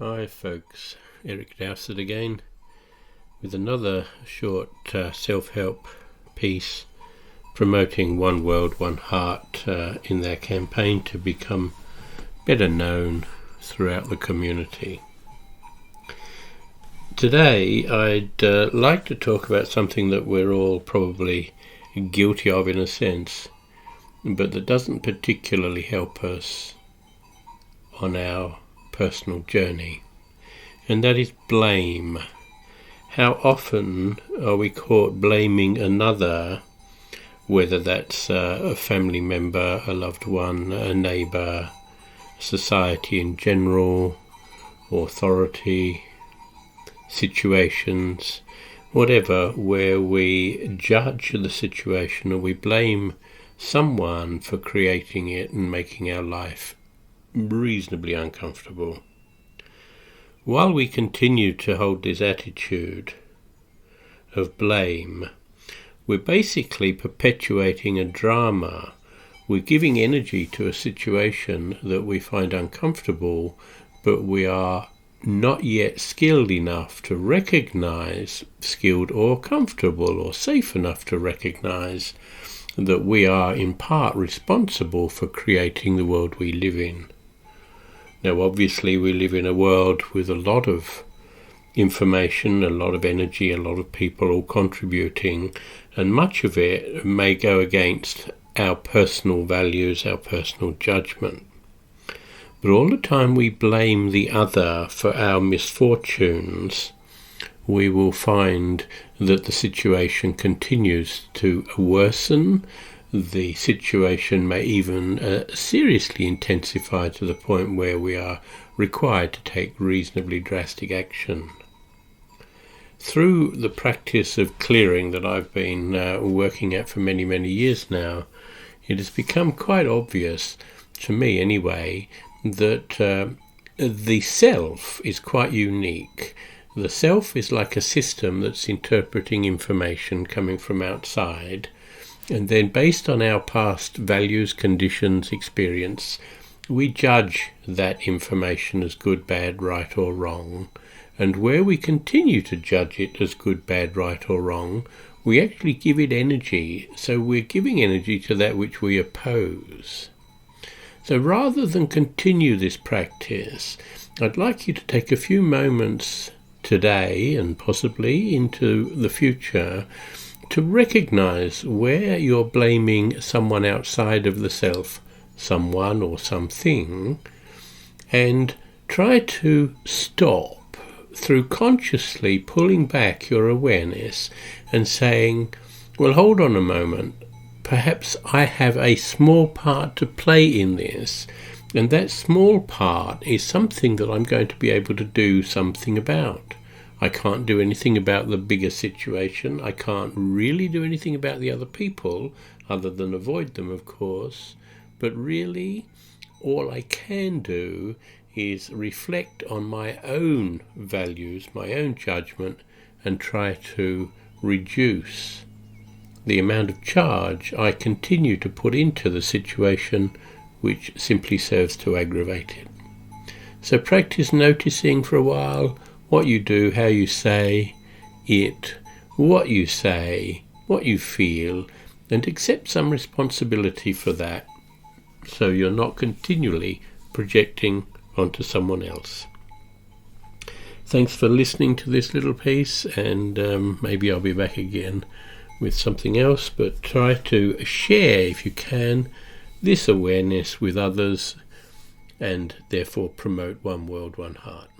Hi folks, Eric Dowsett again with another short self-help piece promoting One World, One Heart in their campaign to become better known throughout the community. Today I'd like to talk about something that we're all probably guilty of in a sense, but that doesn't particularly help us on our personal journey, and that is blame. How often are we caught blaming another, whether that's a family member, a loved one, a neighbour, society in general, authority, situations, whatever, where we judge the situation or we blame someone for creating it and making our life reasonably uncomfortable. While we continue to hold this attitude of blame, we're basically perpetuating a drama. We're giving energy to a situation that we find uncomfortable, but we are not yet skilled enough to recognize, skilled or comfortable or safe enough to recognize that we are in part responsible for creating the world we live in. Now obviously we live in a world with a lot of information, a lot of energy, a lot of people all contributing, and much of it may go against our personal values, our personal judgment. But all the time we blame the other for our misfortunes, we will find that the situation continues to worsen. The situation may even seriously intensify to the point where we are required to take reasonably drastic action. Through the practice of clearing that I've been working at for many, many years now, it has become quite obvious, to me anyway, that the self is quite unique. The self is like a system that's interpreting information coming from outside, and then based on our past values, conditions, experience, we judge that information as good, bad, right or wrong. And where we continue to judge it as good, bad, right or wrong, we actually give it energy. So we're giving energy to that which we oppose. So rather than continue this practice, I'd like you to take a few moments today and possibly into the future to recognize where you're blaming someone outside of the self, someone or something, and try to stop through consciously pulling back your awareness and saying, well, hold on a moment, perhaps I have a small part to play in this, and that small part is something that I'm going to be able to do something about. I can't do anything about the bigger situation. I can't really do anything about the other people, other than avoid them, of course. But really, all I can do is reflect on my own values, my own judgment, and try to reduce the amount of charge I continue to put into the situation, which simply serves to aggravate it. So practice noticing for a while what you do, how you say it, what you say, what you feel, and accept some responsibility for that, so you're not continually projecting onto someone else. Thanks for listening to this little piece, and maybe I'll be back again with something else, but try to share, if you can, this awareness with others, and therefore promote One World, One Heart.